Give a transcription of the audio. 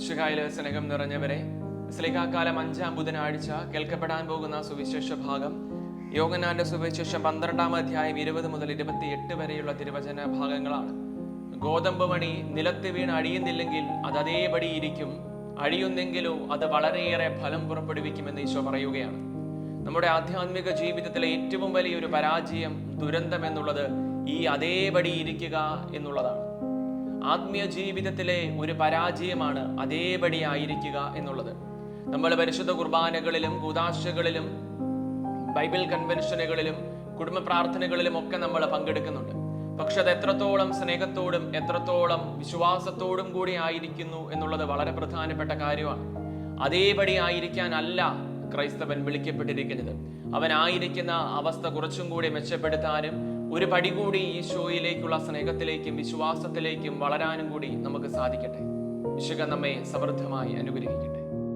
ശിഖായിലെ സ്നേഹം നിറഞ്ഞവരെ, സ്ലീഹാകാലം 5-ാം ബുധനാഴ്ച കേൾക്കപ്പെടാൻ പോകുന്ന സുവിശേഷ ഭാഗം യോഹന്നാന്റെ സുവിശേഷം 12-ാം അധ്യായം 20 മുതൽ 28 വരെയുള്ള തിരുവചന ഭാഗങ്ങളാണ്. ഗോതമ്പ് മണി നിലത്ത് വീണ് അഴിയുന്നില്ലെങ്കിൽ അത് അതേപടി ഇരിക്കും, അഴിയുന്നെങ്കിലോ അത് വളരെയേറെ ഫലം പുറപ്പെടുവിക്കുമെന്ന് ഈശോ പറയുകയാണ്. നമ്മുടെ ആധ്യാത്മിക ജീവിതത്തിലെ ഏറ്റവും വലിയൊരു പരാജയം, ദുരന്തം എന്നുള്ളത് ഈ അതേപടി ഇരിക്കുക എന്നുള്ളതാണ്. ആത്മീയ ജീവിതത്തിലെ ഒരു പരാജയമാണ് അതേപടി ആയിരിക്കുക എന്നുള്ളത്. നമ്മൾ പരിശുദ്ധ കുർബാനകളിലും കൂദാശകളിലും ബൈബിൾ കൺവെൻഷനുകളിലും കുടുംബ പ്രാർത്ഥനകളിലും ഒക്കെ നമ്മൾ പങ്കെടുക്കുന്നുണ്ട്. പക്ഷെ അത് എത്രത്തോളം സ്നേഹത്തോടും എത്രത്തോളം വിശ്വാസത്തോടും കൂടി ആയിരിക്കുന്നു എന്നുള്ളത് വളരെ പ്രധാനപ്പെട്ട കാര്യമാണ്. അതേപടി ആയിരിക്കാനല്ല ക്രൈസ്തവൻ വിളിക്കപ്പെട്ടിരിക്കുന്നത്. അവനായിരിക്കുന്ന അവസ്ഥ കുറച്ചും കൂടി മെച്ചപ്പെടുത്താനും ഒരു പടി കൂടി ഈശോയിലേക്കുള്ള സ്നേഹത്തിലേക്കും വിശ്വാസത്തിലേക്കും വളരാനും കൂടി നമുക്ക് സാധിക്കട്ടെ. ഈശോ നമ്മെ സമൃദ്ധമായി അനുഗ്രഹിക്കട്ടെ.